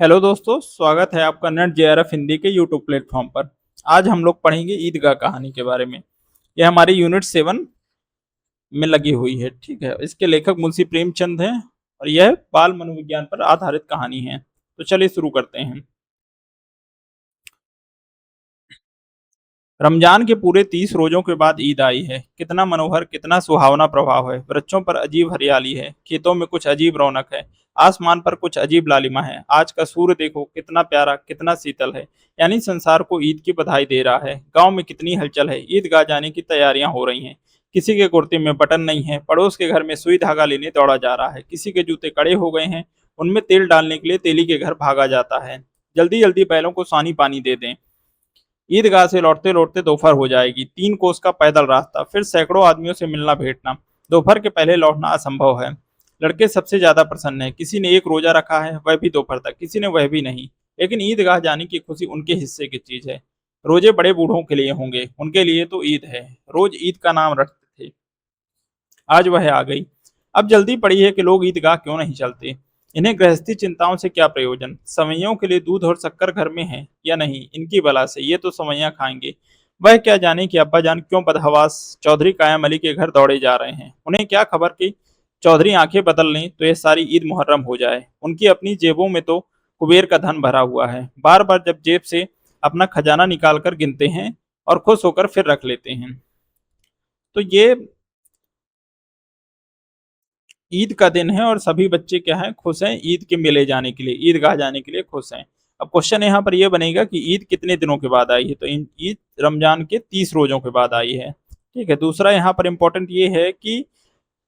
Hello दोस्तों, स्वागत है आपका नेट जेआरएफ हिंदी के यूट्यूब प्लेटफॉर्म पर। आज हम लोग पढ़ेंगे ईदगाह कहानी के बारे में। यह हमारी यूनिट 7 में लगी हुई है। ठीक है, इसके लेखक मुंशी प्रेमचंद हैं और यह बाल मनोविज्ञान पर आधारित कहानी है। तो चलिए शुरू करते हैं। रमजान के पूरे 30 रोजों के बाद ईद आई है। कितना मनोहर, कितना सुहावना प्रभाव है। वृक्षों पर अजीब हरियाली है, खेतों में कुछ अजीब रौनक है, आसमान पर कुछ अजीब लालिमा है। आज का सूर्य देखो, कितना प्यारा, कितना शीतल है। यानी संसार को ईद की बधाई दे रहा है। गांव में कितनी हलचल है। ईदगाह जाने की तैयारियां हो रही हैं। किसी के कुर्ते में बटन नहीं है, पड़ोस के घर में सुई धागा लेने दौड़ा जा रहा है। किसी के जूते कड़े हो गए हैं, उनमें तेल डालने के लिए तेली के घर भागा जाता है। जल्दी जल्दी बैलों को सानी पानी दे दें। ईदगाह से लौटते लौटते दोपहर हो जाएगी। 3 कोस का पैदल रास्ता, फिर सैकड़ों आदमियों से मिलना भेंटना। दोपहर के पहले लौटना असंभव है। लड़के सबसे ज्यादा प्रसन्न है। किसी ने एक रोजा रखा है, वह भी दोपहर तक, किसी ने वह भी नहीं। लेकिन ईदगाह जाने की खुशी उनके हिस्से की चीज है। रोजे बड़े बूढ़ों के लिए होंगे, उनके लिए तो ईद है। रोज ईद का नाम रखते थे, आज वह आ गई। अब जल्दी पड़ी है कि लोग ईदगाह क्यों नहीं चलते। इन्हें गृहस्थी चिंताओं से क्या प्रयोजन। सवैयों के लिए दूध और शक्कर घर में है या नहीं, इनकी बला से ये तो सवैया खाएंगे। वह क्या जाने कि अब्बा जान क्यों बदहवास चौधरी कायम अली के घर दौड़े जा रहे हैं। उन्हें क्या खबर कि चौधरी आंखें बदल लें तो यह सारी ईद मुहर्रम हो जाए। उनकी अपनी जेबों में तो कुबेर का धन भरा हुआ है। बार बार जब जेब से अपना खजाना निकाल कर गिनते हैं और खुश होकर फिर रख लेते हैं। तो ये ईद का दिन है और सभी बच्चे क्या है, खुश हैं ईद के मेले जाने के लिए, ईदगाह जाने के लिए खुश हैं। अब क्वेश्चन यहाँ पर यह बनेगा कि ईद कितने दिनों के बाद आई है। तो ईद रमजान के 30 रोजों के बाद आई है। ठीक है, दूसरा यहाँ पर इंपॉर्टेंट ये है कि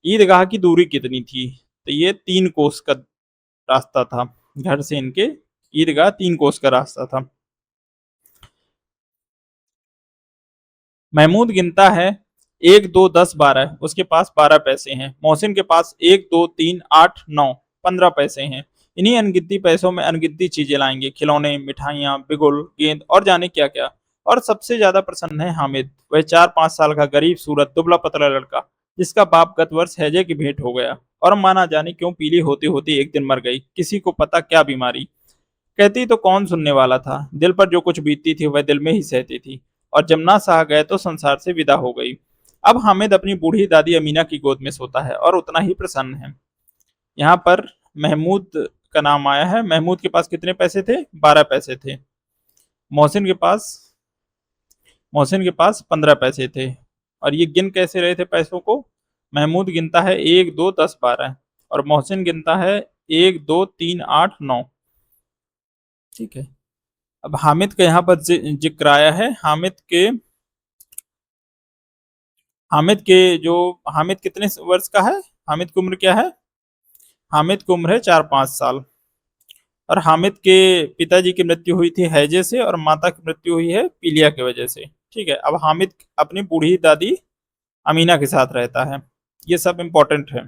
ईदगाह की दूरी कितनी थी। तो ये 3 कोस का रास्ता था। घर से इनके ईदगाह 3 कोस का रास्ता था। महमूद गिनता है, 1 2 10 12। उसके पास 12 पैसे हैं। मोहसिन के पास 1 2 3 8 9 15 पैसे हैं। इन्हीं अनगिनती पैसों में अनगिनती चीजें लाएंगे, खिलौने, मिठाइयाँ, बिगुल, गेंद और जाने क्या क्या। और सबसे ज्यादा प्रसन्न है हामिद, वह 4 5 साल का गरीब सूरत दुबला पतला लड़का, जिसका बाप गत वर्ष हैजे की भेंट हो गया और माना जाने क्यों पीली होती होती एक दिन मर गई। किसी को पता क्या बीमारी। कहती तो कौन सुनने वाला था। दिल पर जो कुछ बीतती थी वह दिल में ही सहती थी। और जब ना सहा गए तो संसार से विदा हो गई। अब हामिद अपनी बूढ़ी दादी अमीना की गोद में सोता है और उतना ही प्रसन्न है। यहाँ पर महमूद का नाम आया है। महमूद के पास कितने पैसे थे? 12 पैसे थे। मोहसिन के पास मोहसिन के पास 15 पैसे थे। और ये गिन कैसे रहे थे पैसों को? महमूद गिनता है 1 2 10 12 और मोहसिन गिनता है 1 2 3 8 9। ठीक है, अब हामिद का यहाँ पर जिक्र आया है। हामिद के जो हामिद कितने वर्ष का है? हामिद की उम्र क्या है? हामिद की उम्र है 4 5 साल। और हामिद के पिताजी की मृत्यु हुई थी हैजे से और माता की मृत्यु हुई है पीलिया की वजह से। ठीक है, अब हामिद अपनी बूढ़ी दादी अमीना के साथ रहता है। ये सब इम्पोर्टेंट है।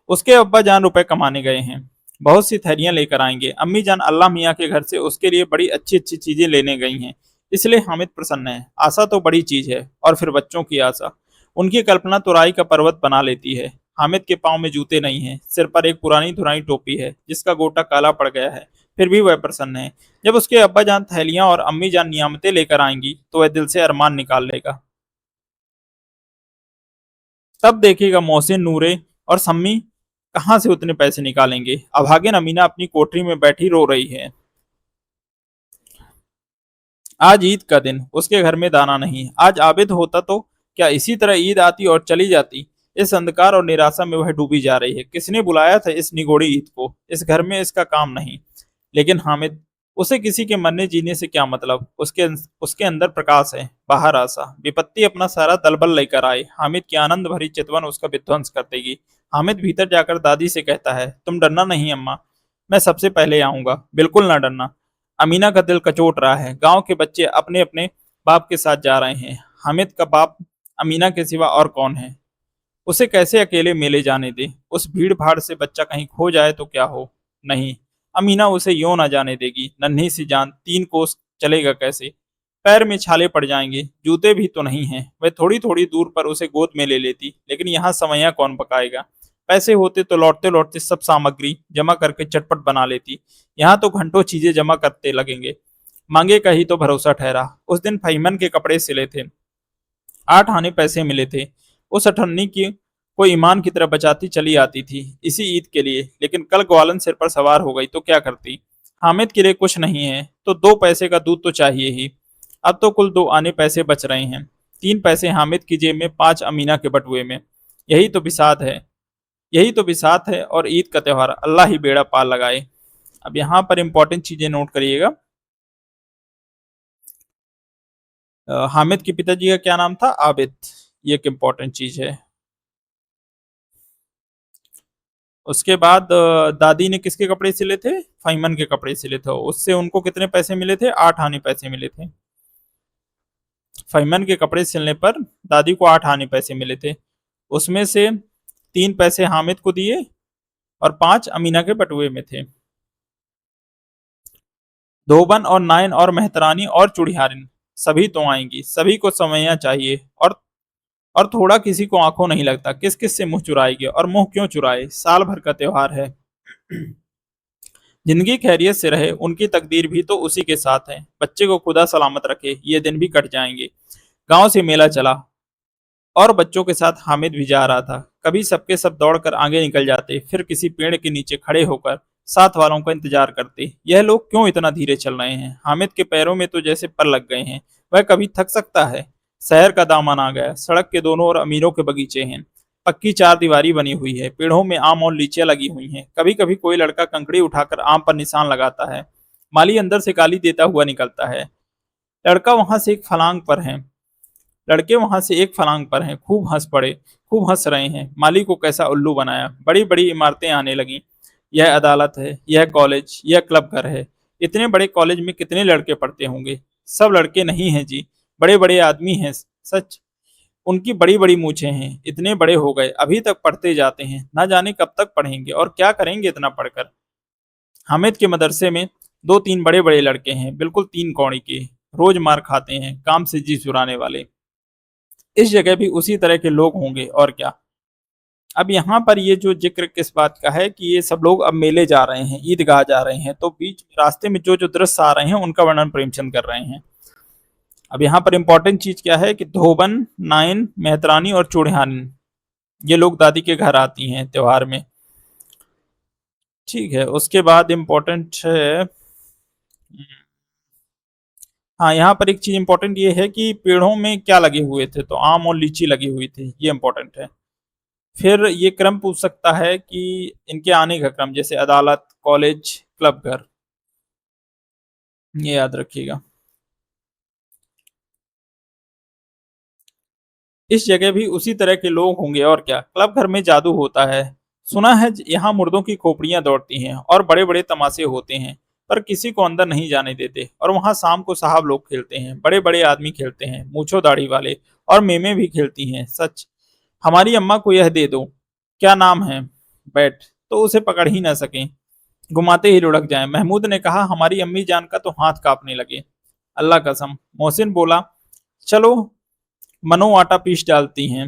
उसके अब्बा जान रुपए कमाने गए हैं। बहुत सी थैलियां लेकर आएंगे। अम्मी जान अल्लाह मियाँ के घर से उसके लिए बड़ी अच्छी अच्छी चीजें लेने गई हैं। इसलिए हामिद प्रसन्न है। आशा तो बड़ी चीज है, और फिर बच्चों की आशा। उनकी कल्पना तो राई का पर्वत बना लेती है। हामिद के पाँव में जूते नहीं हैं, सिर पर एक पुरानी धुराई टोपी है जिसका गोटा काला पड़ गया है। फिर भी वह प्रसन्न है। जब उसके अब्बा जान थैलियां और अम्मी जान नियामतें लेकर आएंगी तो वह दिल से अरमान निकाल लेगा। तब देखेगा मोहसिन, नूरे और सम्मी कहाँ से उतने पैसे निकालेंगे। अभागिन अमीना अपनी कोठरी में बैठी रो रही है। आज ईद का दिन, उसके घर में दाना नहीं। आज आबिद होता तो क्या इसी तरह ईद आती और चली जाती। इस अंधकार और निराशा में वह डूबी जा रही है। किसने बुलाया था इस निगोड़ी ईद को? इस घर में इसका काम नहीं। लेकिन हामिद, उसे किसी के मरने जीने से क्या मतलब। उसके अंदर प्रकाश है, बाहर आशा। विपत्ति अपना सारा दलबल लेकर आए, हामिद की आनंद भरी चितवन उसका विध्वंस कर देगी। हामिद भीतर जाकर दादी से कहता है, तुम डरना नहीं अम्मा, मैं सबसे पहले आऊंगा, बिल्कुल ना डरना। अमीना का दिल कचोट रहा है। गांव के बच्चे अपने अपने बाप के साथ जा रहे हैं। हामिद का बाप अमीना के सिवा और कौन है? उसे कैसे अकेले मेले जाने दे? उस भीड़ भाड़ से बच्चा कहीं खो जाए तो क्या हो। नहीं, अमीना उसे यूं ना जाने देगी। नन्ही सी जान, 3 कोस चलेगा कैसे? पैर में छाले पड़ जाएंगे, जूते भी तो नहीं हैं। वह थोड़ी थोड़ी दूर पर उसे गोद में ले लेती, लेकिन यहाँ समैया कौन पकाएगा। पैसे होते तो लौटते लौटते सब सामग्री जमा करके चटपट बना लेती। यहाँ तो घंटों चीजें जमा करते लगेंगे। मांगे का ही तो भरोसा ठहरा। उस दिन फहीमन के कपड़े सिले थे, 8 आने पैसे मिले थे। उस अठन्नी की कोई ईमान की तरह बचाती चली आती थी इसी ईद के लिए, लेकिन कल ग्वालन सिर पर सवार हो गई तो क्या करती। हामिद के लिए कुछ नहीं है तो 2 पैसे का दूध तो चाहिए ही। अब तो कुल 2 आने पैसे बच रहे हैं, 3 पैसे हामिद की जेब में, 5 अमीना के बटुए में। यही तो बिसात है, यही तो बिसात है। और ईद का त्योहार अल्लाह ही बेड़ा पार लगाए। अब यहाँ पर इंपॉर्टेंट चीजें नोट करिएगा। हामिद के पिताजी का क्या नाम था? आबिद। ये एक इम्पोर्टेंट चीज है। उसके बाद दादी ने किसके कपड़े सिले थे? फहीमन के कपड़े सिले थे। उससे उनको कितने पैसे मिले थे? 8 आने पैसे मिले थे। फहीमन के कपड़े सिलने पर दादी को 8 आने पैसे मिले थे। उसमें से 3 पैसे हामिद को दिए और 5 अमीना के बटुए में थे। धोबन और नायन और मेहतरानी और चुड़ियारिन सभी तो आएंगी, सभी को समैया चाहिए। और थोड़ा किसी को आंखों नहीं लगता, किस किस से मुंह चुराएगी, और मुंह क्यों चुराए, साल भर का त्योहार है। जिंदगी खैरियत से रहे, उनकी तकदीर भी तो उसी के साथ है। बच्चे को खुदा सलामत रखे, ये दिन भी कट जाएंगे। गांव से मेला चला और बच्चों के साथ हामिद भी जा रहा था। कभी सबके सब दौड़कर आगे निकल जाते, फिर किसी पेड़ के नीचे खड़े होकर साथ वालों का इंतजार करते। यह लोग क्यों इतना धीरे चल रहे हैं? हामिद के पैरों में तो जैसे पर लग गए हैं। वह कभी थक सकता है? शहर का दामन आ गया, सड़क के दोनों ओर अमीरों के बगीचे हैं। पक्की 4 दीवारी बनी हुई है, पेड़ों में आम और लीचियां लगी हुई हैं। कभी कभी कोई लड़का कंकड़ी उठाकर आम पर निशान लगाता है। माली अंदर से गाली देता हुआ निकलता है। लड़का वहां से एक फलांग पर है लड़के वहां से एक फलांग पर हैं। खूब हंस पड़े, खूब हंस रहे हैं। माली को कैसा उल्लू बनाया। बड़ी बड़ी इमारतें आने लगी। यह अदालत है, यह कॉलेज, यह क्लब घर है। इतने बड़े कॉलेज में कितने लड़के पढ़ते होंगे? सब लड़के नहीं हैं जी, बड़े बड़े आदमी हैं। सच, उनकी बड़ी बड़ी मूछें हैं। इतने बड़े हो गए, अभी तक पढ़ते जाते हैं। ना जाने कब तक पढ़ेंगे और क्या करेंगे इतना पढ़कर। हामिद के मदरसे में 2-3 बड़े बड़े लड़के हैं, बिल्कुल 3 कौड़ी के। रोज मार खाते हैं, काम से जी चुराने वाले। इस जगह भी उसी तरह के लोग होंगे और क्या। अब यहाँ पर ये जो जिक्र किस बात का है कि ये सब लोग अब मेले जा रहे हैं, ईदगाह जा रहे हैं, तो बीच रास्ते में जो जो दृश्य आ रहे हैं उनका वर्णन प्रेमचंद कर रहे हैं। अब यहाँ पर इंपॉर्टेंट चीज क्या है कि धोबन, नाइन, मेहतरानी और चूड़हान ये लोग दादी के घर आती हैं त्योहार में। ठीक है, उसके बाद इम्पोर्टेंट है, हाँ यहाँ पर एक चीज इंपॉर्टेंट ये है कि पेड़ों में क्या लगे हुए थे, तो आम और लीची लगी हुई थी, ये इंपॉर्टेंट है। फिर ये क्रम पूछ सकता है कि इनके आने का क्रम, जैसे अदालत, कॉलेज, क्लब घर, ये याद रखिएगा। इस जगह भी उसी तरह के लोग होंगे और क्या। क्लब घर में जादू होता है, सुना है यहाँ मुर्दों की खोपड़ियां दौड़ती हैं और बड़े बड़े तमाशे होते हैं, पर किसी को अंदर नहीं जाने देते। और वहाँ शाम को साहब लोग खेलते हैं, बड़े बड़े आदमी खेलते हैं, मूछो दाढ़ी वाले, और मेमे भी खेलती हैं। सच, हमारी अम्मा को यह दे दो, क्या नाम है, बैट, तो उसे पकड़ ही ना सकें, घुमाते ही लुढ़क जाए। महमूद ने कहा, हमारी अम्मी जान का तो हाथ कांपने लगे। अल्लाह कसम। मोहसिन बोला, चलो मनो आटा पीस डालती हैं।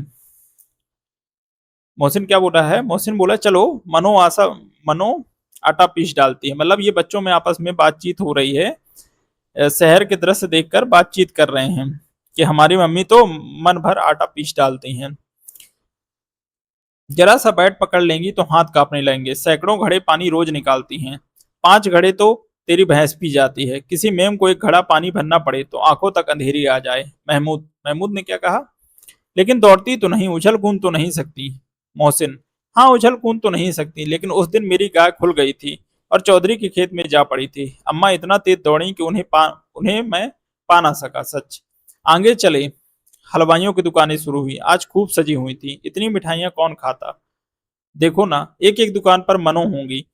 मोहसिन क्या बोल रहा है? मोहसिन बोला, चलो मनो आटा पीस डालती है, मतलब ये बच्चों में आपस में बातचीत हो रही है। शहर के दृश्य देखकर बातचीत कर रहे हैं कि हमारी मम्मी तो मन भर आटा पीस डालती हैं। जरा सा बैट पकड़ लेंगी तो हाथ कांपने लगेंगे। सैकड़ों घड़े पानी रोज निकालती हैं, 5 घड़े तो तेरी भैंस पी जाती है। किसी मेम को एक घड़ा पानी भरना पड़े तो आंखों तक अंधेरी आ जाए। महमूद महमूद ने क्या कहा? लेकिन दौड़ती तो नहीं, उछल कूद तो नहीं सकती। मोहसिन, हाँ उछल कूद तो नहीं सकती, लेकिन उस दिन मेरी गाय खुल गई थी और चौधरी के खेत में जा पड़ी थी। अम्मा इतना तेज दौड़ी कि उन्हें मैं पा ना सका। सच। आगे चले, हलवाइयों की दुकानें शुरू हुई। आज खूब सजी हुई थी, इतनी मिठाइयाँ कौन खाता। देखो ना, एक एक दुकान पर मनो होंगी।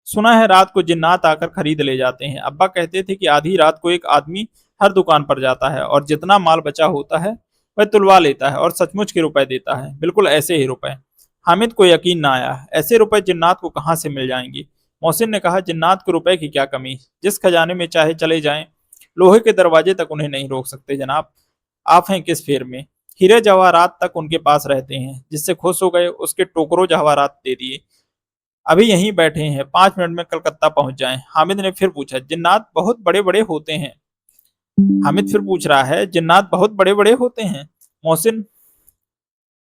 सुना है रात को जिन्नात आकर खरीद ले जाते हैं। अब्बा कहते थे कि आधी रात को एक आदमी हर दुकान पर जाता है और जितना माल बचा होता है वह तुलवा लेता है और सचमुच के रुपए देता है, बिल्कुल ऐसे ही रुपए। हामिद को यकीन ना आया, ऐसे रुपए जिन्नात को कहाँ से मिल जाएंगे। मोहसिन ने कहा, जिन्नात को रुपए की क्या कमी, जिस खजाने में चाहे चले जाएं, लोहे के दरवाजे तक उन्हें नहीं रोक सकते जनाब। आप हैं किस फेर में। हीरे जवाहरात तक उनके पास रहते हैं। जिससे खुश हो गए उसके टोकरों जवाहरात दे दिए। अभी यहीं बैठे हैं, 5 मिनट में कलकत्ता पहुंच जाएं। हामिद ने फिर पूछा, जिन्नात बहुत बड़े बड़े होते हैं? हामिद फिर पूछ रहा है, जिन्नात बहुत बड़े बड़े होते हैं? मोहसिन,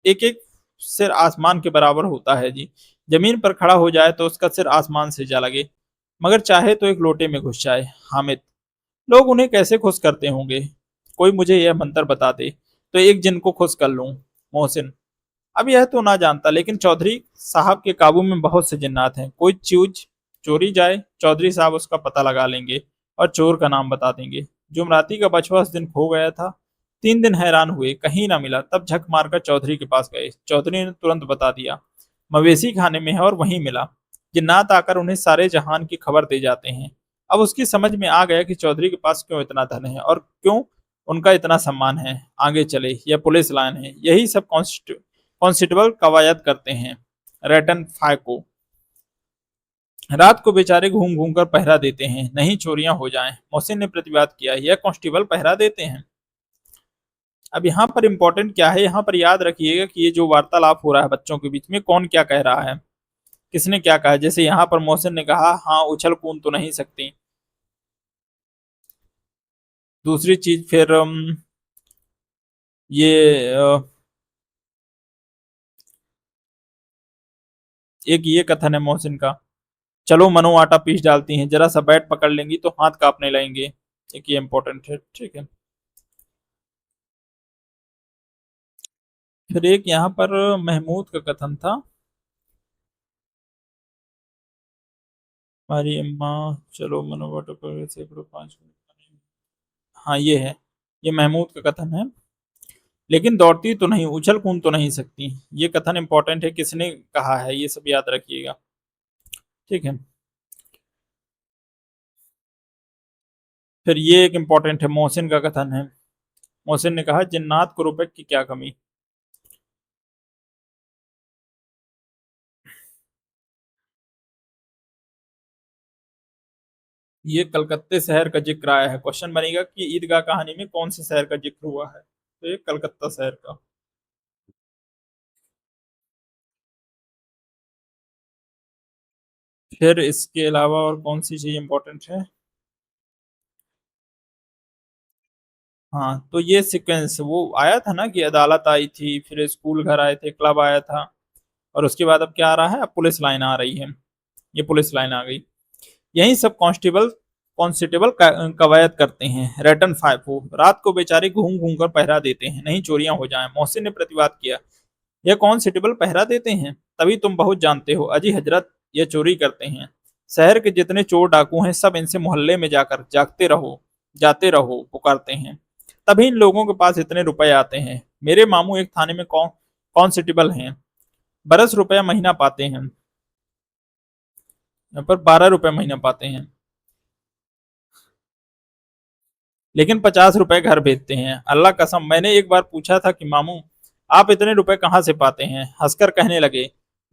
एक एक सिर आसमान के बराबर होता है जी। जमीन पर खड़ा हो जाए तो उसका सिर आसमान से जा लगे, मगर चाहे तो एक लोटे में घुस जाए। हामिद, लोग उन्हें कैसे खुश करते होंगे? कोई मुझे यह मंत्र बता दे तो एक जिन को खुश कर लूं। मोहसिन, अब यह तो ना जानता, लेकिन चौधरी साहब के काबू में बहुत से जिन्नात हैं। कोई चीज चोरी जाए, चौधरी साहब उसका पता लगा लेंगे और चोर का नाम बता देंगे। जुमराती का बछवा उस दिन खो गया था। 3 दिन हैरान हुए, कहीं ना मिला। तब झक मारकर चौधरी के पास गए। चौधरी ने तुरंत बता दिया, मवेशी खाने में है और वहीं मिला। जिन्नात आकर उन्हें सारे जहान की खबर दे जाते हैं। अब उसकी समझ में आ गया कि चौधरी के पास क्यों इतना धन है और क्यों उनका इतना सम्मान है। आगे चले, यह पुलिस लाइन है, यही सब कांस्टेबल कवायद करते हैं। रैटन फाइको रात को बेचारे घूम घूम कर पहरा देते हैं, नहीं चोरियां हो जाएं। मोहसिन ने प्रतिवाद किया, यह कांस्टेबल पहरा देते हैं। अब यहाँ पर इंपॉर्टेंट क्या है, यहाँ पर याद रखिएगा कि ये जो वार्तालाप हो रहा है बच्चों के बीच में, कौन क्या कह रहा है, किसने क्या कहा। जैसे यहाँ पर मोहसिन ने कहा, हाँ उछल कूद तो नहीं सकती। दूसरी चीज फिर ये एक ये कथन है मोहसिन का, चलो मनो आटा पीस डालती हैं, जरा सा बैट पकड़ लेंगी तो हाथ कांपने लगेंगे। एक ये इंपॉर्टेंट है, ठीक है। फिर एक यहाँ पर महमूद का कथन था, हमारी अम्मा, चलो मनो आटा पकड़ से 5 मिनट। हाँ ये है, ये महमूद का कथन है। लेकिन दौड़ती तो नहीं, उछल कूद तो नहीं सकती। ये कथन इंपॉर्टेंट है, किसने कहा है ये सब याद रखिएगा, ठीक है। फिर ये एक इंपॉर्टेंट है, मोहसिन का कथन है। मोहसिन ने कहा, जिन्नात को रुपए की क्या कमी। ये कलकत्ते शहर का जिक्र आया है। क्वेश्चन बनेगा कि ईदगाह कहानी में कौन से शहर का जिक्र हुआ है, तो ये कलकत्ता शहर का। फिर इसके अलावा और कौन सी चीज इंपॉर्टेंट है? हाँ, तो ये सीक्वेंस वो आया था ना कि अदालत आई थी, फिर स्कूल घर आए थे, क्लब आया था, और उसके बाद अब क्या आ रहा है, अब पुलिस लाइन आ रही है। ये पुलिस लाइन आ गई। यही सब कांस्टेबल कवायद करते हैं। रैटन फाइफो रात को बेचारे घूम घूम कर पहरा देते हैं, नहीं चोरियां हो जाएं। मोहसिन ने प्रतिवाद किया, यह कांस्टेबल पहरा देते हैं? तभी तुम बहुत जानते हो अजी हजरत, ये चोरी करते हैं। शहर के जितने चोर डाकू हैं सब इनसे मोहल्ले में जाकर जाते रहो पुकारते हैं। तभी इन लोगों के पास इतने रुपए आते हैं। मेरे मामू एक थाने में कांस्टेबल हैं, 12 रुपया महीना पाते हैं। यहाँ पर 12 रुपए महीना पाते हैं, लेकिन 50 रुपए घर भेजते हैं। अल्लाह कसम, मैंने एक बार पूछा था कि मामू आप इतने रुपए कहाँ से पाते हैं? हंसकर कहने लगे,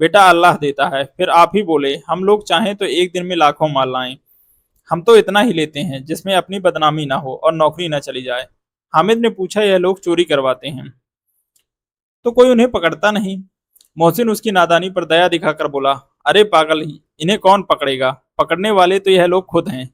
बेटा अल्लाह देता है। फिर आप ही बोले, हम लोग चाहें तो एक दिन में लाखों माल लाएं। हम तो इतना ही लेते हैं जिसमें अपनी बदनामी ना हो और नौकरी ना चली जाए। हामिद ने पूछा, यह लोग चोरी करवाते हैं तो कोई उन्हें पकड़ता नहीं? मोहसिन उसकी नादानी पर दया दिखाकर बोला, अरे पागल ही, इन्हें कौन पकड़ेगा? पकड़ने वाले तो यह लोग खुद हैं।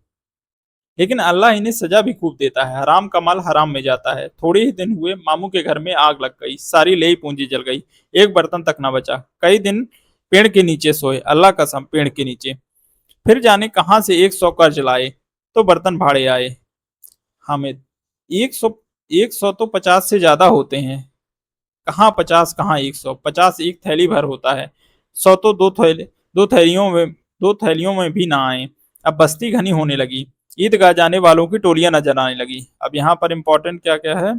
लेकिन अल्लाह इन्हें सजा भी खूब देता है, हराम का माल हराम में जाता है। थोड़े ही दिन हुए मामू के घर में आग लग गई, सारी लेई पूंजी जल गई, एक बर्तन तक ना बचा। कई दिन पेड़ के नीचे सोए, अल्लाह कसम पेड़ के नीचे। फिर जाने कहां से 100 कर्ज लाए तो बर्तन भाड़े आए। हामिद, 100? 100 तो 50 से ज्यादा होते हैं। कहाँ 50, कहाँ 100? 50 एक थैली भर होता है, 100 तो दो थैलियों में भी ना आए। अब बस्ती घनी होने लगी, ईदगाह जाने वालों की टोलियां नजर आने लगी। अब यहाँ पर इम्पोर्टेंट क्या क्या है,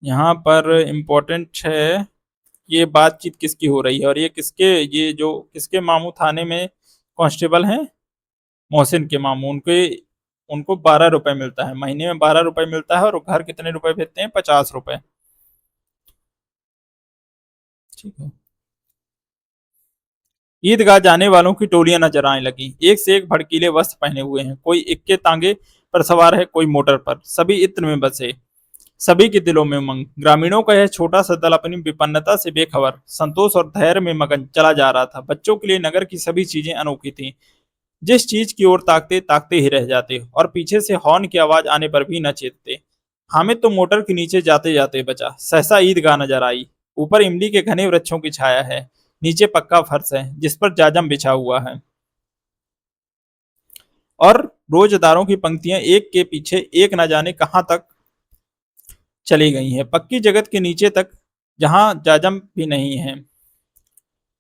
यहाँ पर इम्पोर्टेंट है ये बातचीत किसकी हो रही है और ये जो किसके मामू थाने में कांस्टेबल हैं, मोहसिन के मामू। उनके उनको 12 रुपए मिलता है, महीने में 12 रुपए मिलता है, और घर कितने रुपए भेजते हैं, 50 रुपए, ठीक है। ईदगाह जाने वालों की टोलियां नजर आने लगी, एक से एक भड़कीले वस्त्र पहने हुए हैं। कोई इक्के तांगे पर सवार है, कोई मोटर पर, सभी इत्र में बसे। सभी के दिलों में उमंग। ग्रामीणों का यह छोटा सा दल अपनी विपन्नता से बेखबर, संतोष और धैर्य में मगन चला जा रहा था। बच्चों के लिए नगर की सभी चीजें अनोखी थीं। जिस चीज की ओर ताकते ताकते ही रह जाते और पीछे से हॉर्न की आवाज आने पर भी न चेतते। हामिद तो मोटर के नीचे जाते जाते बचा। सहसा ईदगाह नजर आई। ऊपर इमली के घने वृक्षों की छाया है, नीचे पक्का फर्श है जिस पर जाजम बिछा हुआ है, और रोजदारों की पंक्तियां एक के पीछे एक न जाने कहां तक चली गई हैं। पक्की जगत के नीचे तक जहां जाजम भी नहीं है,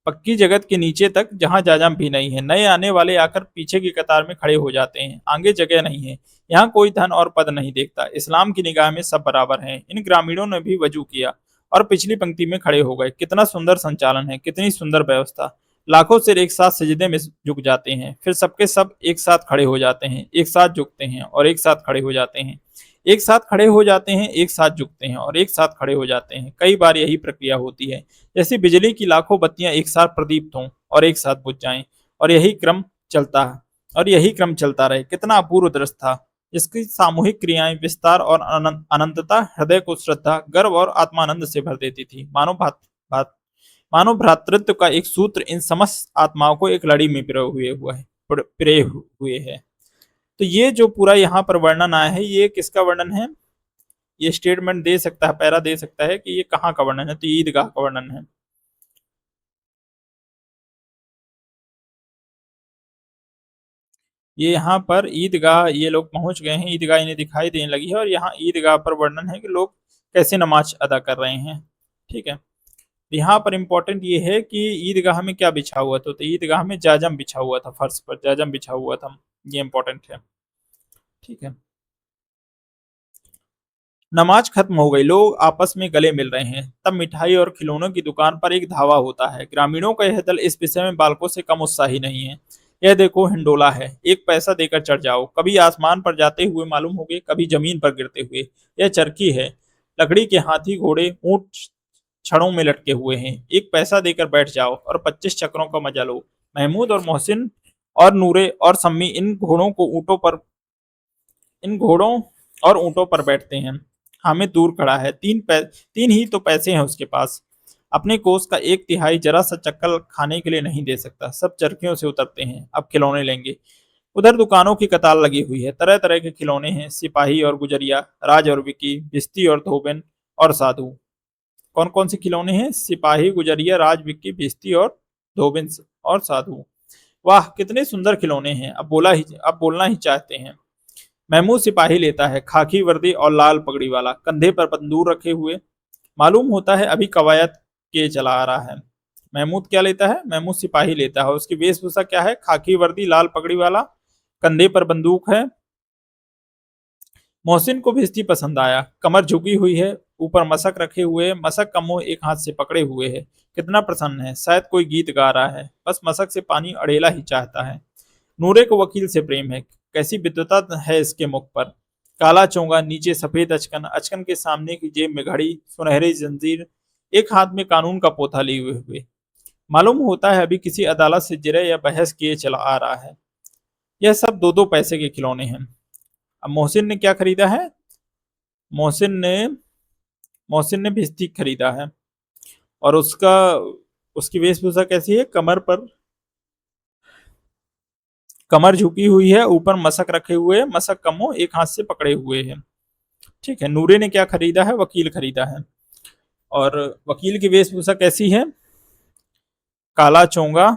पक्की जगत के नीचे तक जहां जाजम भी नहीं है। नए आने वाले आकर पीछे की कतार में खड़े हो जाते हैं। आगे जगह नहीं है। यहाँ कोई धन और पद नहीं देखता। इस्लाम की निगाह में सब बराबर हैं। इन ग्रामीणों ने भी वजू किया और पिछली पंक्ति में खड़े हो गए। कितना सुंदर संचालन है, कितनी सुंदर व्यवस्था। लाखों सिर एक साथ सजदे में झुक जाते हैं, फिर सबके सब एक साथ खड़े हो जाते हैं, एक साथ झुकते हैं और एक साथ खड़े हो जाते हैं, एक साथ खड़े हो जाते हैं, एक साथ झुकते हैं और एक साथ खड़े हो जाते हैं। कई बार यही प्रक्रिया होती है, जैसे बिजली की लाखों बत्तियां एक साथ प्रदीप्त हों और एक साथ बुझ जाएं, और यही क्रम चलता है और यही क्रम चलता रहे। कितना अपूर्व दृश्य था। इसकी सामूहिक क्रियाएं, विस्तार और अनंतता हृदय को श्रद्धा, गर्व और आत्मानंद से भर देती थी। मानव भ्रातृत्व का एक सूत्र इन समस्त आत्माओं को एक लड़ी में पिरोए हुए है। तो ये जो पूरा यहाँ पर वर्णन आया है, ये किसका वर्णन है? ये स्टेटमेंट दे सकता है, पैरा दे सकता है कि ये कहाँ का वर्णन है। तो ईदगाह का वर्णन है। ये यहाँ पर ईदगाह, ये लोग पहुंच गए हैं, ईदगाह इन्हें दिखाई देने लगी है और यहाँ ईदगाह पर वर्णन है कि लोग कैसे नमाज अदा कर रहे हैं। ठीक है, यहाँ पर इंपॉर्टेंट ये है कि ईदगाह में क्या बिछा हुआ था। तो ईदगाह में जाजम बिछा हुआ था, फर्श पर जाजम बिछा हुआ था। ये इंपॉर्टेंट है। ठीक है, नमाज खत्म हो गई, लोग आपस में गले मिल रहे हैं। तब मिठाई और खिलौनों की दुकान पर एक धावा होता है। ग्रामीणों का यह दल इस विषय में बालकों से कम उत्साही नहीं है। यह देखो हिंडोला है, एक पैसा देकर चढ़ जाओ। कभी आसमान पर जाते हुए मालूम होगे, कभी जमीन पर गिरते हुए। यह चरखी है, लकड़ी के हाथी घोड़े ऊंट छड़ों में लटके हुए हैं। एक पैसा देकर बैठ जाओ और 25 चक्रों का मजा लो। महमूद और मोहसिन और नूरे और सम्मी इन घोड़ों और ऊंटों पर बैठते हैं। हामिद दूर खड़ा है। तीन ही तो पैसे हैं उसके पास। अपने कोष का एक तिहाई जरा सा चक्कर खाने के लिए नहीं दे सकता। सब चरखियों से उतरते हैं, अब खिलौने लेंगे। उधर दुकानों की कतार लगी हुई है, तरह तरह के खिलौने हैं। सिपाही और गुजरिया, राज और विकी, भिस्ती और धोबिन और साधु। कौन कौन से खिलौने हैं? सिपाही, गुजरिया, राज, विक्की, भिस्ती और धोबिन और साधु। वाह, कितने सुंदर खिलौने हैं। अब बोलना ही चाहते हैं। महमूद सिपाही लेता है, खाकी वर्दी और लाल पगड़ी वाला, कंधे पर बंदूक रखे हुए। मालूम होता है अभी कवायद के चला आ रहा है। महमूद क्या लेता है? महमूद सिपाही लेता है। उसकी वेशभूषा क्या है? खाकी वर्दी, लाल पगड़ी वाला, कंधे पर बंदूक है। मोहसिन को भिस्ती पसंद आया। कमर झुकी हुई है, ऊपर मशक रखे हुए, मशक का मुंह एक हाथ से पकड़े हुए है। कितना प्रसन्न है, शायद कोई गीत गा रहा है, बस मशक से पानी अड़ेला ही चाहता है। नूरे को वकील से प्रेम है, कैसी विद्वता है इसके मुख पर। काला चोंगा, नीचे सफेद अचकन, अचकन के सामने की जेब में घड़ी, सुनहरी जंजीर, एक हाथ में कानून का पोथा लिए हुए। मालूम होता है अभी किसी अदालत से जिरह या बहस किए चला आ रहा है। यह सब दो दो पैसे के खिलौने हैं। अब मोहसिन ने क्या खरीदा है? मोहसिन ने मोहसिन ने भिस्ती खरीदा है, और उसकी वेशभूषा कैसी है? कमर झुकी हुई है, ऊपर मशक रखे हुए, मशक का मुंह एक हाथ से पकड़े हुए है। ठीक है, नूरे ने क्या खरीदा है? वकील खरीदा है, और वकील की वेशभूषा कैसी है? काला चोंगा,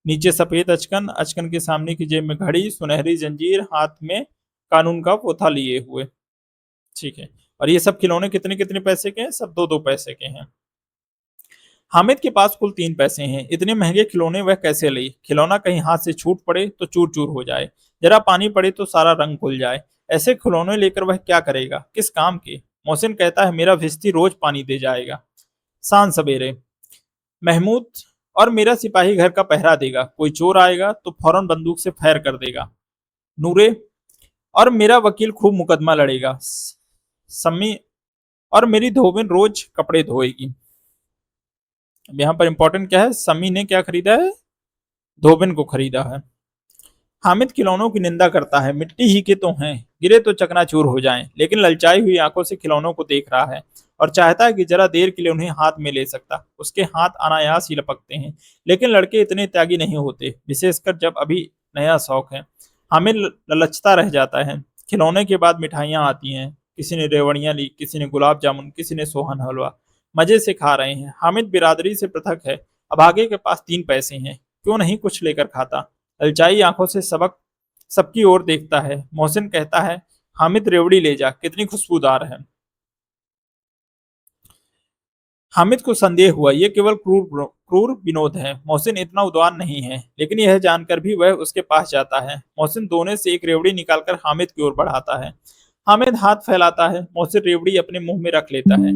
नीचे सफेद अचकन, अचकन के सामने की जेब में घड़ी, सुनहरी जंजीर, हाथ में कानून का पोथा लिए हुए। ठीक है, और ये सब खिलौने कितने कितने पैसे के हैं? सब दो दो पैसे के हैं। हामिद के पास कुल 3 पैसे हैं। इतने महंगे खिलौने वह कैसे ले? खिलौना कहीं हाथ से छूट पड़े तो चूर चूर हो जाए, जरा पानी पड़े तो सारा रंग खुल जाए। ऐसे खिलौने लेकर वह क्या करेगा, किस काम के? मोहसिन कहता है मेरा भिस्ती रोज पानी दे जाएगा। शान सवेरे महमूद और मेरा सिपाही घर का पहरा देगा। कोई चोर आएगा तो फौरन बंदूक से फायर कर देगा। नूरे और मेरा वकील खूब मुकदमा लड़ेगा। सम्मी और मेरी धोबिन रोज कपड़े धोएगी। अब यहाँ पर इंपॉर्टेंट क्या है? समी ने क्या खरीदा है? धोबिन को खरीदा है। हामिद खिलौनों की निंदा करता है, मिट्टी ही के तो हैं, गिरे तो चकनाचूर हो जाएं, लेकिन ललचाई हुई आंखों से खिलौनों को देख रहा है और चाहता है कि जरा देर के लिए उन्हें हाथ में ले सकता। उसके हाथ अनायास ही लपकते हैं, लेकिन लड़के इतने त्यागी नहीं होते, विशेषकर जब अभी नया शौक है। हामिद ललचता रह जाता है। खिलौने के बाद मिठाइयाँ आती हैं। किसी ने रेवड़ियाँ ली, किसी ने गुलाब जामुन, किसी ने सोहन हलवा। मजे से खा रहे हैं। हामिद बिरादरी से पृथक है। अभागे के पास 3 पैसे हैं, क्यों नहीं कुछ लेकर खाता। ललचाई आंखों से सबक सबकी ओर देखता है। मोहसिन कहता है, हामिद रेवड़ी ले जा, कितनी खुशबूदार है। हामिद को संदेह हुआ, यह केवल क्रूर क्रूर विनोद है। मोहसिन इतना उदार नहीं है, लेकिन यह जानकर भी वह उसके पास जाता है। मोहसिन दोने से एक रेवड़ी निकालकर हामिद की ओर बढ़ाता है। हामिद हाथ फैलाता है। मोहसिन रेवड़ी अपने मुंह में रख लेता है।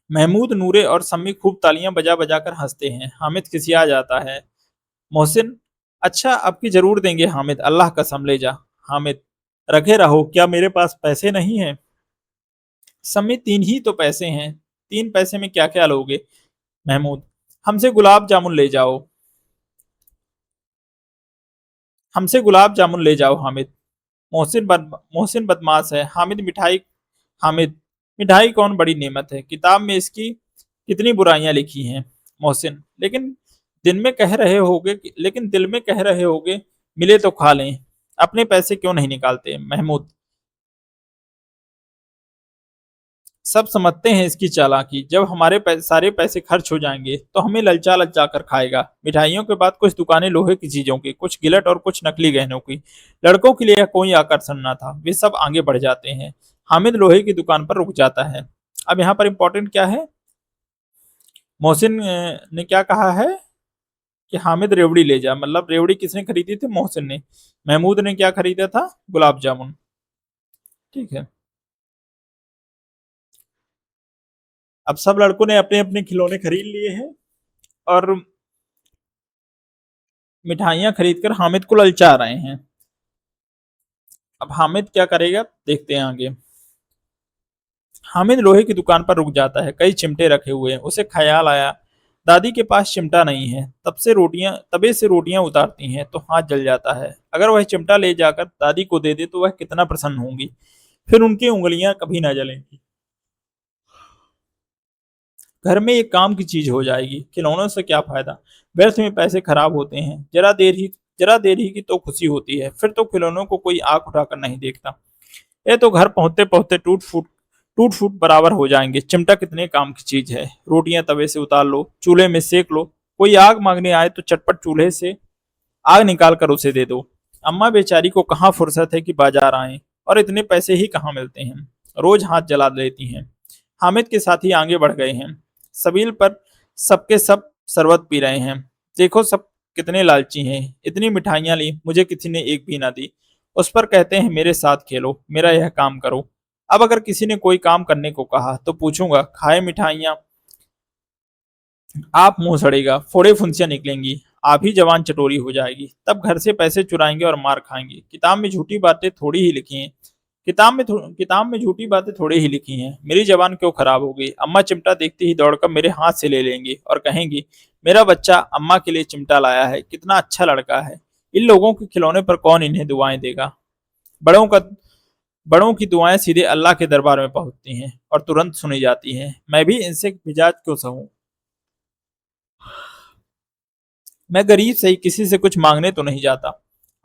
महमूद, नूरे और सम्मी खूब तालियां बजा बजा कर हंसते हैं। हामिद खिसिया जाता है। मोहसिन, अच्छा अब की जरूर देंगे हामिद, अल्लाह कसम ले जा। हामिद, रखे रहो, क्या मेरे पास पैसे नहीं हैं। सम्मी, 3 ही तो पैसे हैं, 3 पैसे में क्या क्या लोगे। महमूद, हमसे गुलाब जामुन ले जाओ, हमसे गुलाब जामुन ले जाओ। हामिद, मोहसिन बदमाश है। हामिद, मिठाई कौन बड़ी नेमत है, किताब में इसकी कितनी बुराइयां लिखी हैं। मोहसिन, लेकिन दिल में कह रहे होगे मिले तो खा लें, अपने पैसे क्यों नहीं निकालते। महमूद, सब समझते हैं इसकी चालाकी, जब हमारे सारे पैसे खर्च हो जाएंगे तो हमें ललचा ललचा कर खाएगा। मिठाइयों के बाद कुछ दुकानें लोहे की चीजों की, कुछ गिलट और कुछ नकली गहनों की। लड़कों के लिए यह कोई आकर्षण न था, वे सब आगे बढ़ जाते हैं। हामिद लोहे की दुकान पर रुक जाता है। अब यहाँ पर इंपॉर्टेंट क्या है, मोहसिन ने क्या कहा है कि हामिद रेवड़ी ले जा, मतलब रेवड़ी किसने खरीदी थी, मोहसिन ने। महमूद ने क्या खरीदा था, गुलाब जामुन। ठीक है। अब सब लड़कों ने अपने अपने खिलौने खरीद लिए हैं और मिठाइयां खरीदकर हामिद को ललचा रहे हैं। अब हामिद क्या करेगा, देखते हैं आगे। हामिद लोहे की दुकान पर रुक जाता है। कई चिमटे रखे हुए हैं। उसे ख्याल आया, दादी के पास चिमटा नहीं है। तबे से रोटियां उतारती हैं तो हाथ जल जाता है। अगर वह चिमटा ले जाकर दादी को दे दे तो वह कितना प्रसन्न होंगी, फिर उनकी उंगलियां कभी ना जलेंगी। घर में एक काम की चीज हो जाएगी। खिलौनों से क्या फायदा, व्यर्थ में पैसे खराब होते हैं। जरा देर ही की तो खुशी होती है, फिर तो खिलौनों को कोई आंख उठाकर नहीं देखता। ये तो घर पहुंचते पहुंचते टूट फूट बराबर हो जाएंगे। चिमटा कितने काम की चीज है। रोटियां तवे से उतार लो, चूल्हे में सेक लो, कोई आग मांगने आए तो चटपट चूल्हे से आग निकाल कर उसे दे दो। अम्मा बेचारी को कहाँ फुर्सत है कि बाजार आए, और इतने पैसे ही कहाँ मिलते हैं, रोज हाथ जला लेती हैं। हामिद के साथी आगे बढ़ गए हैं। सबील पर सबके सब शरबत पी रहे हैं। देखो सब कितने लालची हैं, इतनी मिठाइयां ली, मुझे किसी ने एक भी ना दी। उस पर कहते हैं मेरे साथ खेलो, मेरा यह काम करो। अब अगर किसी ने कोई काम करने को कहा तो पूछूंगा, खाए मिठाइयां, आप मुंह सड़ेगा, फोड़े फुंसियां निकलेंगी, आप ही जवान चटोरी हो जाएगी। तब घर से पैसे चुराएंगे और मार खाएंगे। किताब में झूठी बातें थोड़ी ही लिखी हैं। मेरी जबान क्यों खराब हो गई। अम्मा चिमटा देखते ही दौड़कर मेरे हाथ से ले लेंगी और कहेंगी, मेरा बच्चा अम्मा के लिए चिमटा लाया है, कितना अच्छा लड़का है। इन लोगों के खिलौने पर कौन इन्हें दुआएं देगा। बड़ों का बड़ों की दुआएं सीधे अल्लाह के दरबार में पहुंचती हैं और तुरंत सुनी जाती हैं। मैं भी इनसे मिजाज क्यों सहूं। मैं गरीब से ही किसी से कुछ मांगने तो नहीं जाता।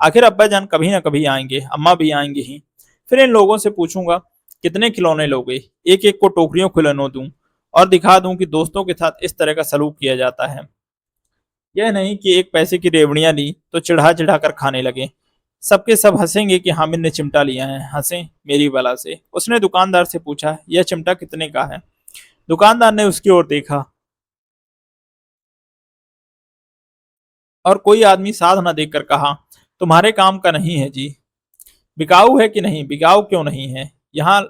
आखिर अब्बा जान कभी ना कभी आएंगे, अम्मा भी आएंगे ही। फिर इन लोगों से पूछूंगा, कितने खिलौने लोगे। एक एक को टोकरियों खिलौनों दूं और दिखा दूं कि दोस्तों के साथ इस तरह का सलूक किया जाता है। यह नहीं कि 1 पैसे की रेवड़ियां ली तो चिढ़ा चिढ़ा कर खाने लगे। सबके सब हंसेंगे कि हामिद ने चिमटा लिया है। हंसे मेरी बला से। उसने दुकानदार से पूछा, यह चिमटा कितने का है। दुकानदार ने उसकी ओर देखा और कोई आदमी साध न देखकर कहा, तुम्हारे काम का नहीं है जी। बिकाऊ है कि नहीं, बिकाऊ क्यों नहीं है यहाँ,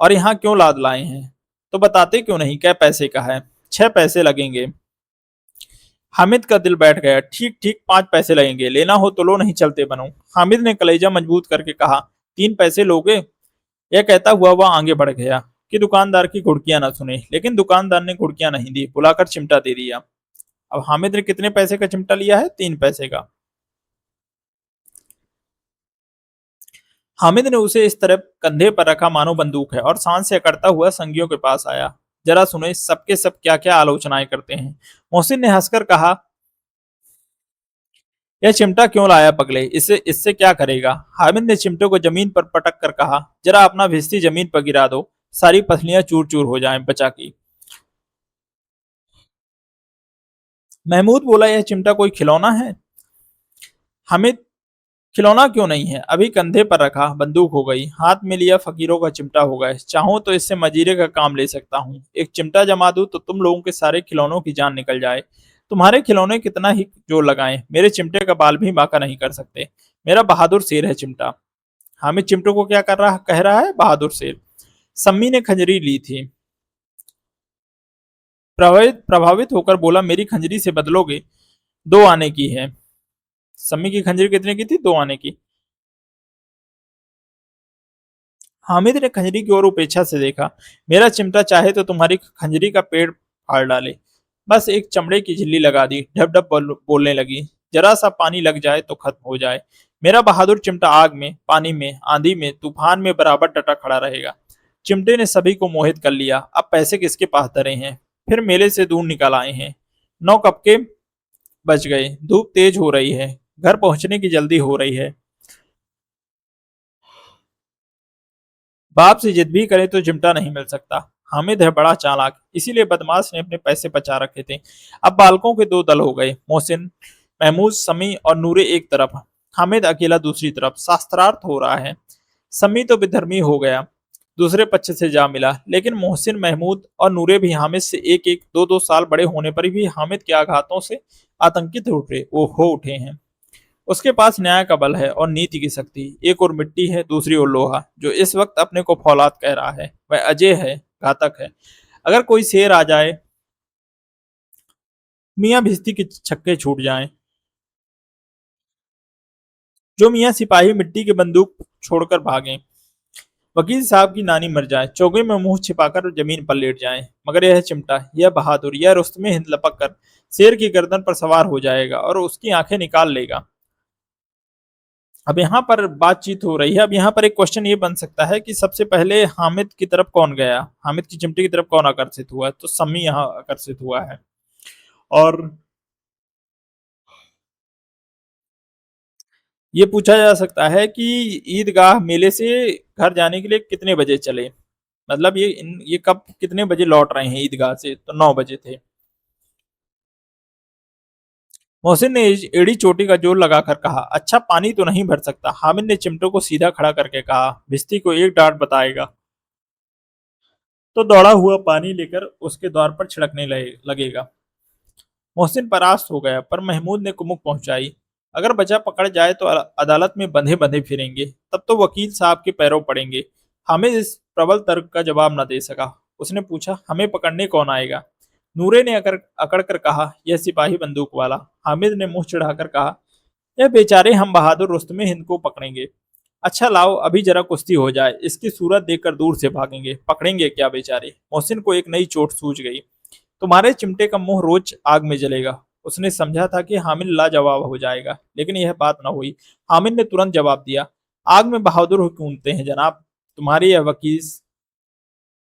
और यहाँ क्यों लाद लाए हैं, तो बताते क्यों नहीं कै पैसे का है। 6 पैसे लगेंगे। हामिद का दिल बैठ गया। ठीक ठीक 5 पैसे लगेंगे, लेना हो तो लो, नहीं चलते बनो। हामिद ने कलेजा मजबूत करके कहा, 3 पैसे लोगे। यह कहता हुआ वह आगे बढ़ गया कि दुकानदार की घुड़कियां न सुने, लेकिन दुकानदार ने घुड़कियां नहीं दी, बुलाकर चिमटा दे दिया। अब हामिद ने कितने पैसे का चिमटा लिया है, 3 पैसे का। हामिद ने उसे इस तरह कंधे पर रखा मानो बंदूक है और सांस से अकड़ता हुआ संगियों के पास आया। जरा सुने सबके सब क्या क्या आलोचनाएं करते हैं। मोहसिन ने हंसकर कहा, यह चिमटा क्यों लाया पगले, इसे इससे क्या करेगा। हामिद ने चिमटे को जमीन पर पटक कर कहा, जरा अपना भिस्ती जमीन पर गिरा दो, सारी पसलियां चूर चूर हो जाएं बचा की। महमूद बोला, यह चिमटा कोई खिलौना है। हामिद, खिलौना क्यों नहीं है, अभी कंधे पर रखा बंदूक हो गई, हाथ में लिया फकीरों का चिमटा हो गए, चाहूं तो इससे मजीरे का काम ले सकता हूँ। एक चिमटा जमा दूं तो तुम लोगों के सारे खिलौनों की जान निकल जाए। तुम्हारे खिलौने कितना ही जोर लगाएं, मेरे चिमटे का बाल भी बांका नहीं कर सकते। मेरा बहादुर शेर है चिमटा। हामिद चिमटे को क्या कर रहा कह रहा है, बहादुर शेर। सम्मी ने खंजरी ली थी। प्रभावित होकर बोला, मेरी खंजरी से बदलोगे, 2 आने की है। सम्मी की खंजरी कितने की थी, 2 आने की। हामिद ने खंजरी की ओर उपेक्षा से देखा। मेरा चिमटा चाहे तो तुम्हारी खंजरी का पेड़ फाड़ डाले। बस एक चमड़े की झिल्ली लगा दी, ढप ढप बोलने लगी। जरा सा पानी लग जाए तो खत्म हो जाए। मेरा बहादुर चिमटा आग में, पानी में, आंधी में, तूफान में बराबर डटा खड़ा रहेगा। चिमटे ने सभी को मोहित कर लिया। अब पैसे किसके पास धरे हैं, फिर मेले से दूर निकल आए हैं। 9 कब के बज गए, धूप तेज हो रही है, घर पहुंचने की जल्दी हो रही है। बाप से जिद भी करे तो चिमटा नहीं मिल सकता। हामिद है बड़ा चालाक, इसीलिए बदमाश ने अपने पैसे बचा रखे थे। अब बालकों के 2 दल हो गए, मोहसिन, महमूद, समी और नूरे एक तरफ, हामिद अकेला दूसरी तरफ। शास्त्रार्थ हो रहा है। समी तो बेधर्मी हो गया, दूसरे पक्ष से जा मिला, लेकिन मोहसिन, महमूद और नूरे भी हामिद से एक एक 2-2 साल बड़े होने पर भी हामिद के आघातों से आतंकित हो उठे हैं। उसके पास न्याय का बल है और नीति की शक्ति। एक और मिट्टी है, दूसरी ओर लोहा, जो इस वक्त अपने को फौलाद कह रहा है। वह अजय है, घातक है। अगर कोई शेर आ जाए, मियाँ भिस्ती के छक्के छूट जाएं। जो मियाँ सिपाही मिट्टी की बंदूक छोड़कर भागें। वकील साहब की नानी मर जाए, चौके में मुंह छिपाकर जमीन पर लेट जाए, मगर यह चिमटा, यह बहादुर, यह रुस्तमे हिंद लपक कर शेर की गर्दन पर सवार हो जाएगा और उसकी आंखें निकाल लेगा। अब यहाँ पर बातचीत हो रही है। अब यहाँ पर एक क्वेश्चन ये बन सकता है कि सबसे पहले हामिद की तरफ कौन गया, हामिद की चिमटे की तरफ कौन आकर्षित हुआ, तो सम्मी यहाँ आकर्षित हुआ है। और ये पूछा जा सकता है कि ईदगाह मेले से घर जाने के लिए कितने बजे चले, मतलब ये कब कितने बजे लौट रहे हैं ईदगाह से, तो 9 बजे थे। मोहसिन ने एड़ी चोटी का जोर लगाकर कहा, अच्छा पानी तो नहीं भर सकता। हामिद ने चिमटों को सीधा खड़ा करके कहा, भिस्ती को एक डांट बताएगा तो दौड़ा हुआ पानी लेकर उसके द्वार पर छिड़कने लगेगा। मोहसिन परास्त हो गया, पर महमूद ने कुमुक पहुंचाई। अगर बचा पकड़ जाए तो अदालत में बंधे बंधे फिरेंगे, तब तो वकील साहब के पैरों पड़ेंगे। हामिद इस प्रबल तर्क का जवाब न दे सका। उसने पूछा, हमें पकड़ने कौन आएगा। नूरे ने अकड़ कर कहा, यह सिपाही बंदूक वाला। हामिद ने मुंह चिढ़ाकर कहा, यह बेचारे हम बहादुर रुस्तमे हिंद को पकड़ेंगे। अच्छा लाओ, अभी जरा कुश्ती हो जाए, इसकी सूरत देखकर दूर से भागेंगे, पकड़ेंगे क्या बेचारे। मोहसिन को एक नई चोट सूझ गई। तुम्हारे चिमटे का मुंह रोज आग में जलेगा। उसने समझा था कि हामिद लाजवाब हो जाएगा, लेकिन यह बात न हुई। हामिद ने तुरंत जवाब दिया, आग में बहादुर कूदते हैं जनाब। तुम्हारे यह वकील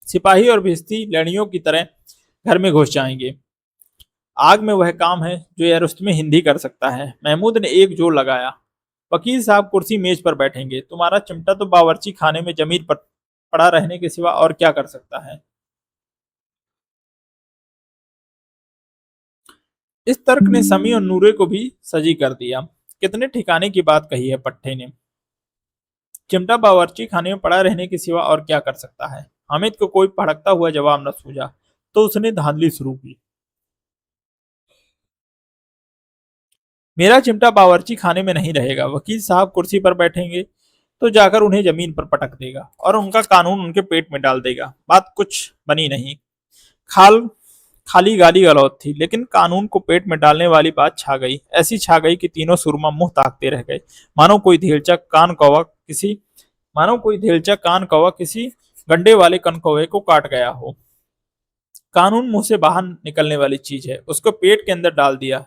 सिपाही और भिस्ती लड़ियों की तरह घर में घुस जाएंगे। आग में वह काम है जो यह रुस्तमे हिंदी कर सकता है। महमूद ने एक जोर लगाया, वकील साहब कुर्सी मेज पर बैठेंगे, तुम्हारा चिमटा तो बावर्ची खाने में जमीन पर पड़ा रहने के सिवा और क्या कर सकता है। इस तर्क ने समी और नूरे को भी सजी कर दिया। कितने ठिकाने की बात कही है पट्टे ने। चिमटा बावर्ची खाने में पड़ा रहने के सिवा और क्या कर सकता है। हामिद को कोई भड़कता हुआ जवाब न सूझा, तो उसने धांधली शुरू की। मेरा चिमटा बावर्ची खाने में नहीं रहेगा। वकील साहब कुर्सी पर बैठेंगे तो जाकर उन्हें जमीन पर पटक देगा और उनका कानून उनके पेट में डाल देगा। बात कुछ बनी नहीं। खाल खाली गाली गलौत थी, लेकिन कानून को पेट में डालने वाली बात छा गई। ऐसी छा गई कि तीनों सुरमा मुंह ताकते रह गए, मानो कोई धेलचा कान कौवा किसी गंडे वाले कनकौवे को काट गया हो। कानून मुंह से बाहर निकलने वाली चीज है, उसको पेट के अंदर डाल दिया।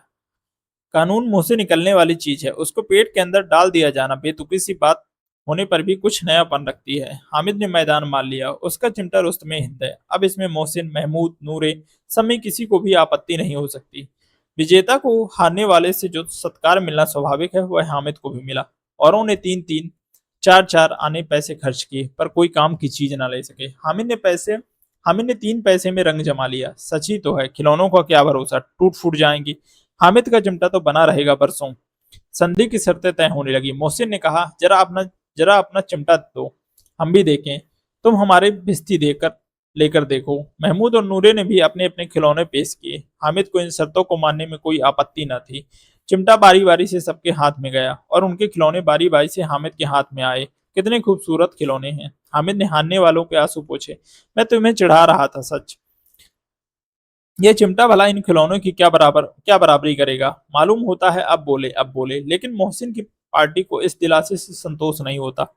कानून मुंह से निकलने वाली चीज है, उसको पेट के अंदर डाल दिया जाना बेतुकी सी बात होने पर भी कुछ नयापन रखती है। हामिद ने मैदान मान लिया, उसका चिमटा रुस्तमे हिंद है। अब इसमें मोहसिन, महमूद, नूरे सब में किसी को भी आपत्ति नहीं हो सकती। विजेता को हारने वाले से जो सत्कार मिलना स्वाभाविक है वह हामिद को भी मिला। औरों ने तीन तीन चार चार आने पैसे खर्च किए पर कोई काम की चीज ना ले सके। हामिद ने 3 पैसे में रंग जमा लिया। सच ही तो है, खिलौनों का क्या भरोसा, टूट फूट जाएंगी। हामिद का चिमटा तो बना रहेगा बरसों। संधि की शर्तें तय होने लगी। मोहसिन ने कहा, जरा अपना चिमटा दो, हम भी देखें। तुम हमारे भिस्ती देकर लेकर देखो। महमूद और नूरे ने भी अपने अपने खिलौने पेश किए। हामिद को इन शर्तों को मानने में कोई आपत्ति न थी। चिमटा बारी बारी से सबके हाथ में गया और उनके खिलौने बारी बारी से हामिद के हाथ में आए। कितने खूबसूरत खिलौने हैं। हामिद ने हारने वालों के आंसू पोंछे। मैं तुम्हें चिढ़ा रहा था सच। ये चिमटा भला इन खिलौनों की क्या बराबरी करेगा। मालूम होता है अब बोले, लेकिन मोहसिन की पार्टी को इस दिलासे से संतोष नहीं होता।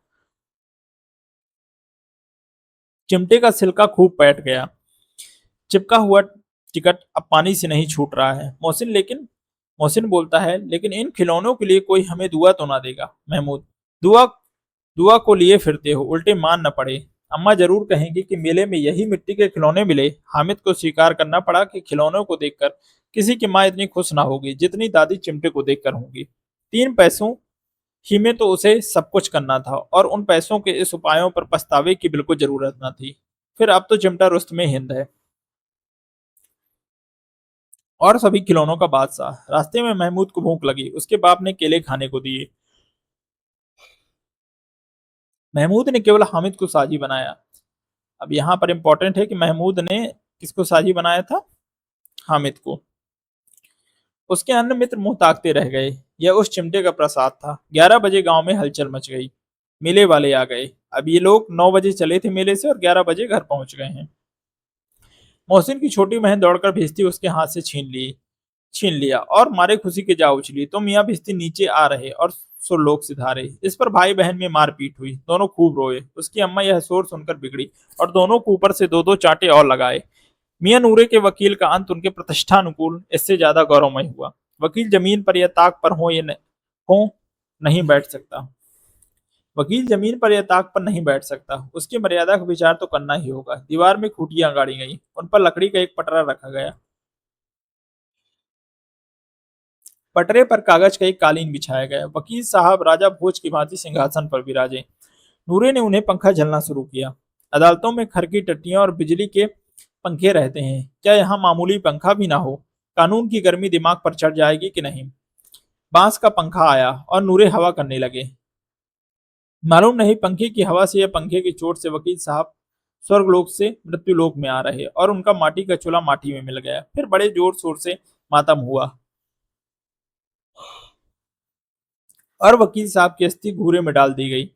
चिमटे का सिलका खूब बैठ गया। चिपका हुआ टिकट अब पानी से नहीं छूट रहा है। मोहसिन बोलता है, लेकिन इन खिलौनों के लिए कोई हमें दुआ तो ना देगा। महमूद, दुआ दुआ को लिए फिरते हो, उल्टे मान न पड़े। अम्मा जरूर कहेंगी कि मेले में यही मिट्टी के खिलौने मिले। हामिद को स्वीकार करना पड़ा कि खिलौनों को देखकर किसी की माँ इतनी खुश ना होगी जितनी दादी चिमटे को देखकर होंगी। 3 पैसों ही में तो उसे सब कुछ करना था और उन पैसों के इस उपायों पर पछतावे की बिल्कुल जरूरत न थी। फिर अब तो चिमटा रुस्तमे हिंद है और सभी खिलौनों का बादशाह। रास्ते में महमूद को भूख लगी, उसके बाप ने केले खाने को दिए। महमूद ने केवल हामिद को साजी बनाया। अब यहाँ पर इंपॉर्टेंट है कि महमूद ने किसको साजी बनाया था? हामिद को। उसके अन्य मित्र मुंह ताकते रह गए। यह उस चिमटे का प्रसाद था। 11 बजे गांव में हलचल मच गई। मेले वाले आ गए। अब ये लोग 9 बजे चले थे मेले से और 11 बजे घर पहुंच गए हैं। मोहसिन की छोटी बहन दौड़कर भिश्ती उसके हाथ से छीन लिया और मारे खुशी के जा उछली तो मियाँ भिश्ती नीचे आ रहे और सुरलोक सिधारे। इस पर भाई बहन में मारपीट हुई। दोनों खूब रोए। उसकी अम्मा यह शोर सुनकर बिगड़ी और दोनों को ऊपर से दो दो चांटे और लगाए। मियाँ नूरे के वकील का अंत उनके प्रतिष्ठानुकूल इससे ज्यादा गौरवमय हुआ। वकील जमीन पर या ताक पर हो नहीं बैठ सकता। वकील जमीन पर या ताक पर नहीं बैठ सकता। उसकी मर्यादा का विचार तो करना ही होगा। दीवार में खूंटियां गाड़ी गई, उन पर लकड़ी का एक पटरा रखा गया। पटरे पर कागज का एक कालीन बिछाया गया। वकील साहब राजा भोज की भांति सिंहासन पर विराजे। नूरे ने उन्हें पंखा झलना शुरू किया। अदालतों में खर की टट्टियां और बिजली के पंखे रहते हैं, क्या यहाँ मामूली पंखा भी ना हो? कानून की गर्मी दिमाग पर चढ़ जाएगी कि नहीं। बांस का पंखा आया और नूरे हवा करने लगे। मालूम नहीं पंखे की हवा से या पंखे की चोट से वकील साहब स्वर्गलोक से मृत्युलोक में आ रहे और उनका माटी का चूल्हा माटी में मिल गया। फिर बड़े जोर शोर से मातम हुआ और वकील साहब की अस्थि घूरे में डाल दी गई।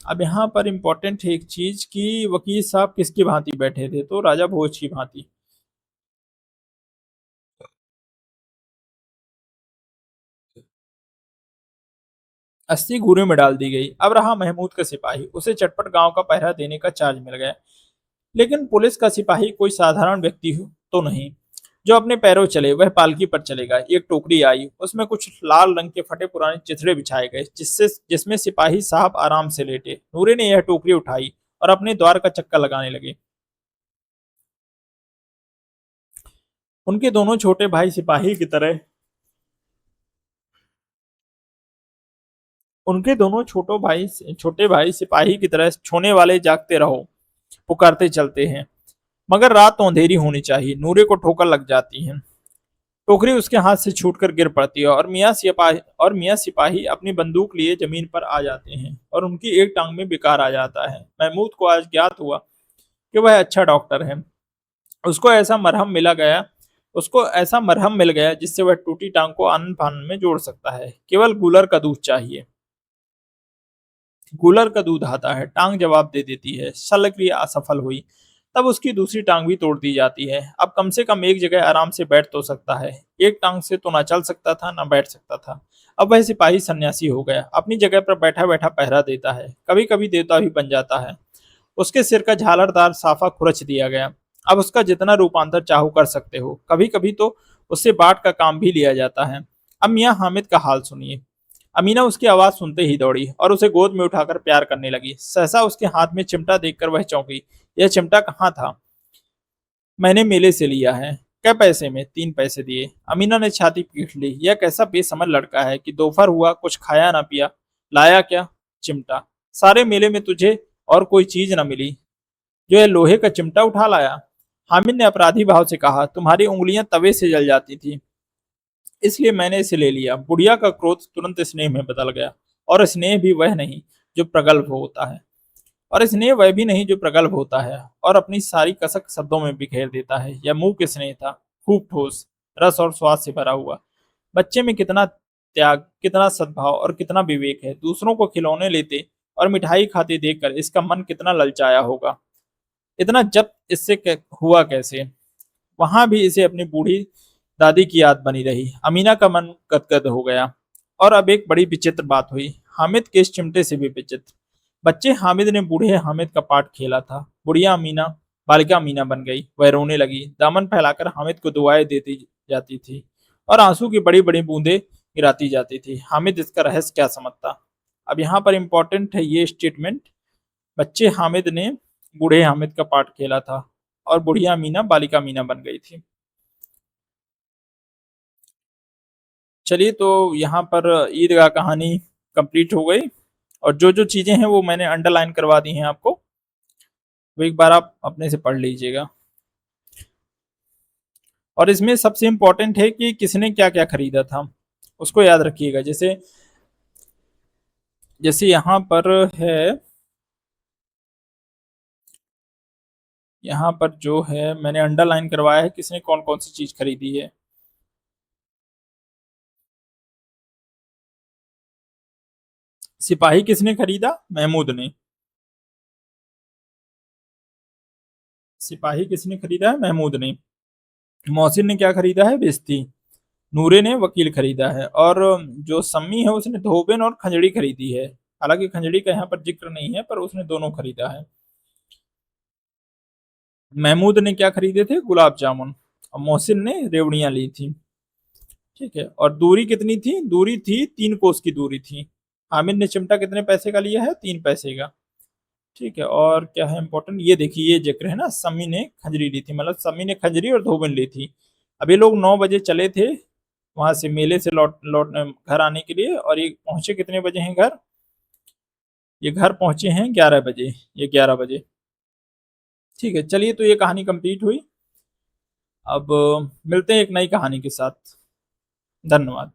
अब यहाँ पर इंपॉर्टेंट है एक चीज कि वकील साहब किसकी भांति बैठे थे, तो राजा भोज की भांति। अस्थि घूरे में डाल दी गई। अब रहा महमूद का सिपाही, उसे चटपट गांव का पहरा देने का चार्ज मिल गया। लेकिन पुलिस का सिपाही कोई साधारण व्यक्ति तो नहीं जो अपने पैरों चले। वह पालकी पर चलेगा। एक टोकरी आई, उसमें कुछ लाल रंग के फटे पुराने चिथड़े बिछाए गए जिसमें सिपाही साहब आराम से लेटे। नूरे ने यह टोकरी उठाई और अपने द्वार का चक्कर लगाने लगे। उनके दोनों छोटे भाई सिपाही की तरह उनके दोनों छोटे भाई सिपाही की तरह छोने वाले जागते रहो पुकारते चलते हैं, मगर रात तो अंधेरी होनी चाहिए। नूरे को ठोकर लग जाती है। टोकरी उसके हाथ से छूटकर गिर पड़ती है और मियाँ सिपाही अपनी बंदूक लिए जमीन पर आ जाते हैं और उनकी एक टांग में विकार आ जाता है। महमूद को आज ज्ञात हुआ कि वह अच्छा डॉक्टर है। उसको ऐसा मरहम मिला गया उसको ऐसा मरहम मिल गया जिससे वह टूटी टांग को आनन फानन में जोड़ सकता है। केवल गूलर का दूध चाहिए। गूलर का दूध आता है, टांग जवाब दे देती है। शल्यक्रिया असफल हुई, तब उसकी दूसरी टांग भी तोड़ दी जाती है। अब कम से कम एक जगह आराम से बैठ तो सकता है। एक टांग से तो ना चल सकता था ना बैठ सकता था। अब वह सिपाही सन्यासी हो गया, अपनी जगह पर बैठा बैठा पहरा देता है, कभी कभी देवता भी बन जाता है। उसके सिर का झालरदार साफा खुरच दिया गया। अब उसका जितना रूपांतर चाहो कर सकते हो। कभी कभी तो उससे बाट का काम भी लिया जाता है। अब मियाँ हामिद का हाल सुनिए। अमीना उसकी आवाज सुनते ही दौड़ी और उसे गोद में उठाकर प्यार करने लगी। सहसा उसके हाथ में चिमटा देखकर वह चौंकी। यह चिमटा कहाँ था? मैंने मेले से लिया है। क्या पैसे में? 3 पैसे दिए। अमीना ने छाती पीट ली। यह कैसा बेसमझ लड़का है कि दोपहर हुआ कुछ खाया ना पिया। लाया क्या? चिमटा। सारे मेले में तुझे और कोई चीज न मिली जो यह लोहे का चिमटा उठा लाया। हामिद ने अपराधी भाव से कहा, तुम्हारी उंगलियां तवे से जल जाती थी, इसलिए मैंने इसे ले लिया। बुढ़िया का क्रोध तुरंत स्नेह में बदल गया। और स्नेह भी वह नहीं जो प्रगल्भ होता है और स्नेह वह भी नहीं जो प्रगल्भ होता है और अपनी सारी कसक शब्दों में बिखेर देता है। यह मुंह के स्नेह था, खूब ठोस, रस और स्वाद से भरा हुआ। बच्चे में कितना त्याग, कितना सद्भाव और कितना विवेक है। दूसरों को खिलौने लेते और मिठाई खाते देखकर इसका मन कितना ललचाया होगा। इतना जब्त इससे हुआ कैसे? वहां भी इसे अपनी बूढ़ी दादी की याद बनी रही। अमीना का मन गदगद हो गया। और अब एक बड़ी विचित्र बात हुई, हामिद के इस चिमटे से भी विचित्र। बच्चे हामिद ने बूढ़े हामिद का पार्ट खेला था। बुढ़िया अमीना बालिका अमीना बन गई। वह रोने लगी, दामन फैलाकर हामिद को दुआएं देती जाती थी और आंसू की बड़ी बड़ी बूंदें गिराती जाती थी। हामिद इसका रहस्य क्या समझता? अब यहाँ पर इंपॉर्टेंट है ये स्टेटमेंट, बच्चे हामिद ने बूढ़े हामिद का पार्ट खेला था और बुढ़िया अमीना बालिका अमीना बन गई थी। चलिए, तो यहाँ पर ईदगाह कहानी कंप्लीट हो गई और जो जो चीजें हैं वो मैंने अंडरलाइन करवा दी हैं आपको, वो एक बार आप अपने से पढ़ लीजिएगा। और इसमें सबसे इंपॉर्टेंट है कि किसने क्या क्या खरीदा था, उसको याद रखिएगा। जैसे जैसे यहाँ पर है, यहाँ पर जो है मैंने अंडरलाइन करवाया है किसने कौन कौन सी चीज खरीदी है। सिपाही किसने खरीदा? महमूद ने। सिपाही किसने खरीदा है? महमूद ने। मोहसिन ने क्या खरीदा है? बेइज्जती। नूरे ने वकील खरीदा है। और जो सम्मी है उसने धोबिन और खंजड़ी खरीदी है। हालांकि खंजड़ी का यहाँ पर जिक्र नहीं है, पर उसने दोनों खरीदा है। महमूद ने क्या खरीदे थे? गुलाब जामुन। और मोहसिन ने रेवड़ियां ली थी। ठीक है, और दूरी कितनी थी? दूरी थी 3 कोस की दूरी थी। हामिद ने चिमटा कितने पैसे का लिया है? 3 पैसे का। ठीक है, और क्या है इंपॉर्टेंट, ये देखिए ये जिक्र है ना, सम्मी ने खंजरी ली थी, मतलब सम्मी ने खंजरी और धोबन ली थी। अब ये लोग 9 बजे चले थे वहां से, मेले से लौट लौट घर आने के लिए, और ये पहुंचे कितने बजे हैं घर? ये घर पहुंचे हैं 11 बजे। ये 11 बजे। ठीक है, चलिए, तो ये कहानी कंप्लीट हुई। अब मिलते हैं एक नई कहानी के साथ। धन्यवाद।